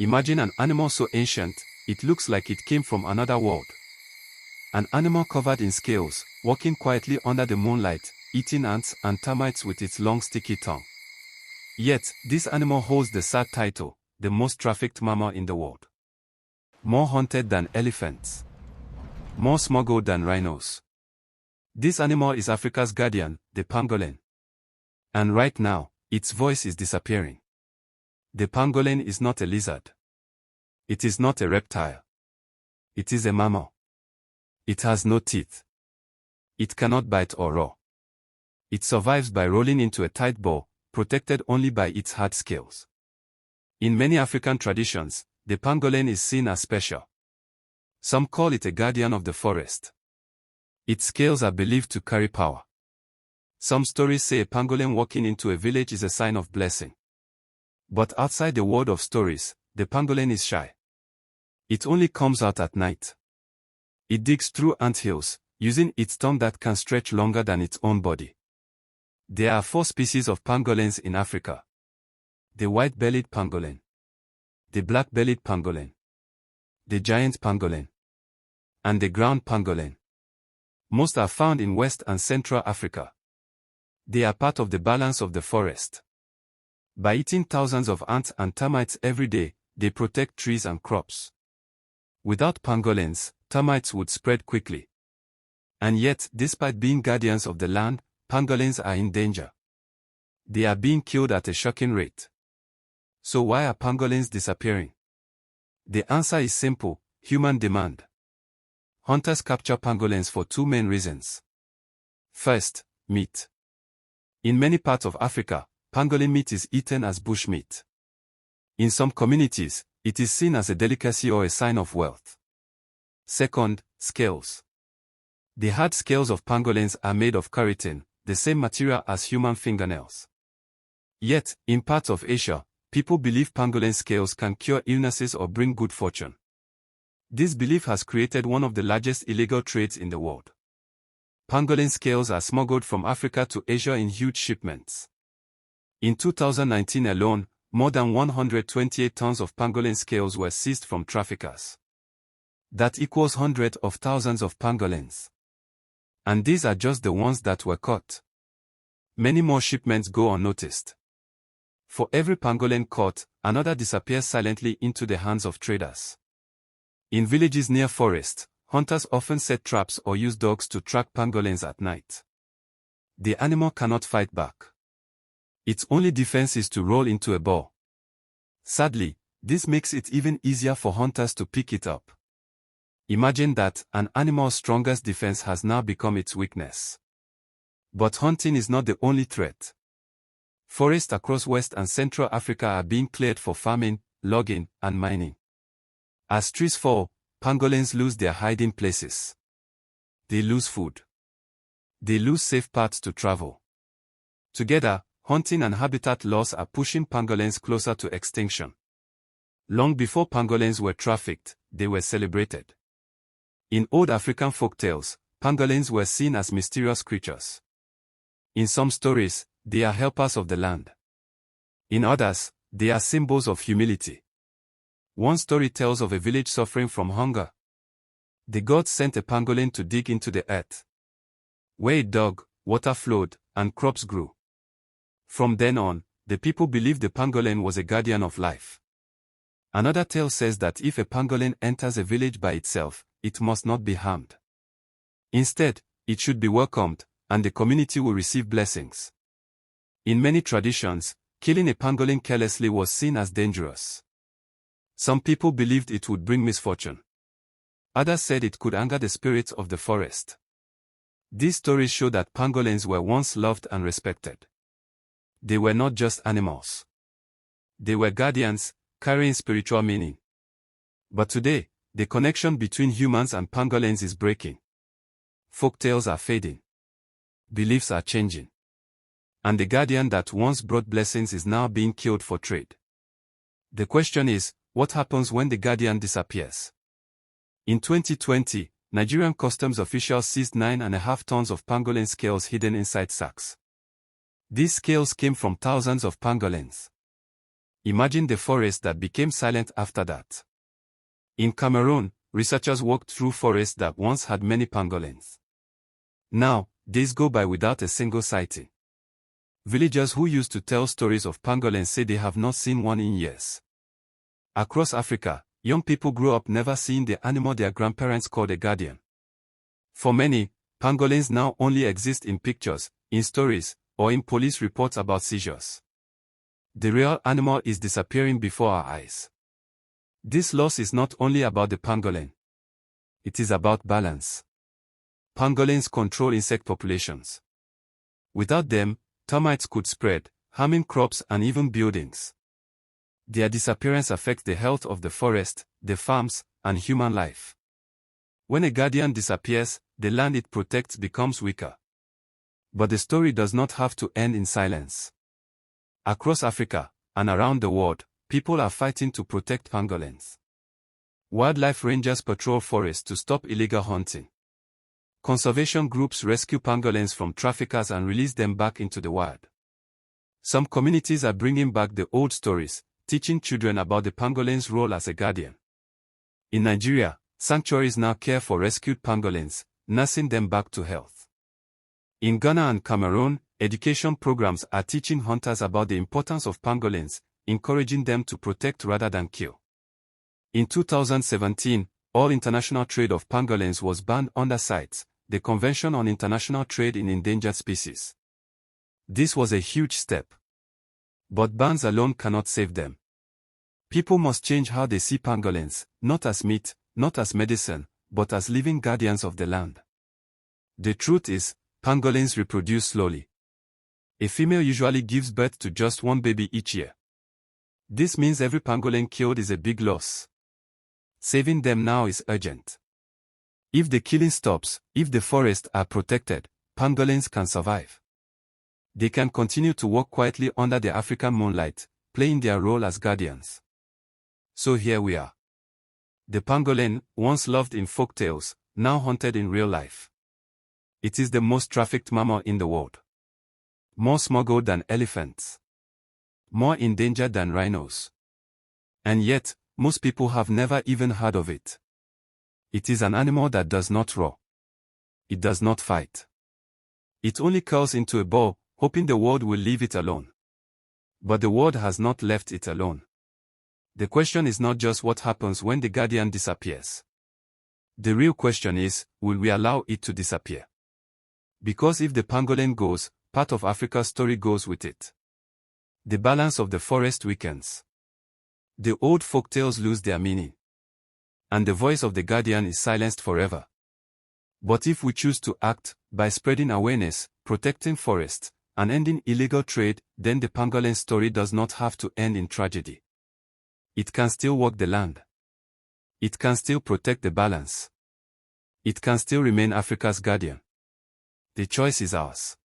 Imagine an animal so ancient, it looks like it came from another world. An animal covered in scales, walking quietly under the moonlight, eating ants and termites with its long sticky tongue. Yet, this animal holds the sad title, the most trafficked mammal in the world. More hunted than elephants. More smuggled than rhinos. This animal is Africa's guardian, the pangolin. And right now, its voice is disappearing. The pangolin is not a lizard. It is not a reptile. It is a mammal. It has no teeth. It cannot bite or roar. It survives by rolling into a tight ball, protected only by its hard scales. In many African traditions, the pangolin is seen as special. Some call it a guardian of the forest. Its scales are believed to carry power. Some stories say a pangolin walking into a village is a sign of blessing. But outside the world of stories, the pangolin is shy. It only comes out at night. It digs through anthills, using its tongue that can stretch longer than its own body. There are 4 species of pangolins in Africa. The white-bellied pangolin, the black-bellied pangolin, the giant pangolin, and the ground pangolin. Most are found in West and Central Africa. They are part of the balance of the forest. By eating thousands of ants and termites every day, they protect trees and crops. Without pangolins, termites would spread quickly. And yet, despite being guardians of the land, pangolins are in danger. They are being killed at a shocking rate. So why are pangolins disappearing? The answer is simple: human demand. Hunters capture pangolins for 2 main reasons. First, meat. In many parts of Africa, pangolin meat is eaten as bushmeat. In some communities, it is seen as a delicacy or a sign of wealth. Second, scales. The hard scales of pangolins are made of keratin, the same material as human fingernails. Yet, in parts of Asia, people believe pangolin scales can cure illnesses or bring good fortune. This belief has created one of the largest illegal trades in the world. Pangolin scales are smuggled from Africa to Asia in huge shipments. In 2019 alone, more than 128 tons of pangolin scales were seized from traffickers. That equals hundreds of thousands of pangolins. And these are just the ones that were caught. Many more shipments go unnoticed. For every pangolin caught, another disappears silently into the hands of traders. In villages near forests, hunters often set traps or use dogs to track pangolins at night. The animal cannot fight back. Its only defense is to roll into a ball. Sadly, this makes it even easier for hunters to pick it up. Imagine that an animal's strongest defense has now become its weakness. But hunting is not the only threat. Forests across West and Central Africa are being cleared for farming, logging, and mining. As trees fall, pangolins lose their hiding places. They lose food. They lose safe paths to travel. Together, hunting and habitat loss are pushing pangolins closer to extinction. Long before pangolins were trafficked, they were celebrated. In old African folktales, pangolins were seen as mysterious creatures. In some stories, they are helpers of the land. In others, they are symbols of humility. One story tells of a village suffering from hunger. The gods sent a pangolin to dig into the earth. Where it dug, water flowed, and crops grew. From then on, the people believed the pangolin was a guardian of life. Another tale says that if a pangolin enters a village by itself, it must not be harmed. Instead, it should be welcomed, and the community will receive blessings. In many traditions, killing a pangolin carelessly was seen as dangerous. Some people believed it would bring misfortune. Others said it could anger the spirits of the forest. These stories show that pangolins were once loved and respected. They were not just animals. They were guardians, carrying spiritual meaning. But today, the connection between humans and pangolins is breaking. Folktales are fading. Beliefs are changing. And the guardian that once brought blessings is now being killed for trade. The question is, what happens when the guardian disappears? In 2020, Nigerian customs officials seized 9.5 tons of pangolin scales hidden inside sacks. These scales came from thousands of pangolins. Imagine the forest that became silent after that. In Cameroon, researchers walked through forests that once had many pangolins. Now, days go by without a single sighting. Villagers who used to tell stories of pangolins say they have not seen one in years. Across Africa, young people grow up never seeing the animal their grandparents called a guardian. For many, pangolins now only exist in pictures, in stories, or in police reports about seizures. The real animal is disappearing before our eyes. This loss is not only about the pangolin. It is about balance. Pangolins control insect populations. Without them, termites could spread, harming crops and even buildings. Their disappearance affects the health of the forest, the farms, and human life. When a guardian disappears, the land it protects becomes weaker. But the story does not have to end in silence. Across Africa, and around the world, people are fighting to protect pangolins. Wildlife rangers patrol forests to stop illegal hunting. Conservation groups rescue pangolins from traffickers and release them back into the wild. Some communities are bringing back the old stories, teaching children about the pangolin's role as a guardian. In Nigeria, sanctuaries now care for rescued pangolins, nursing them back to health. In Ghana and Cameroon, education programs are teaching hunters about the importance of pangolins, encouraging them to protect rather than kill. In 2017, all international trade of pangolins was banned under CITES, the Convention on International Trade in Endangered Species. This was a huge step. But bans alone cannot save them. People must change how they see pangolins, not as meat, not as medicine, but as living guardians of the land. The truth is, pangolins reproduce slowly. A female usually gives birth to just one baby each year. This means every pangolin killed is a big loss. Saving them now is urgent. If the killing stops, if the forests are protected, pangolins can survive. They can continue to walk quietly under the African moonlight, playing their role as guardians. So here we are. The pangolin, once loved in folk tales, now hunted in real life. It is the most trafficked mammal in the world. More smuggled than elephants. More endangered than rhinos. And yet, most people have never even heard of it. It is an animal that does not roar. It does not fight. It only curls into a ball, hoping the world will leave it alone. But the world has not left it alone. The question is not just what happens when the guardian disappears. The real question is, will we allow it to disappear? Because if the pangolin goes, part of Africa's story goes with it. The balance of the forest weakens. The old folktales lose their meaning. And the voice of the guardian is silenced forever. But if we choose to act, by spreading awareness, protecting forests, and ending illegal trade, then the pangolin story does not have to end in tragedy. It can still walk the land. It can still protect the balance. It can still remain Africa's guardian. The choice is ours.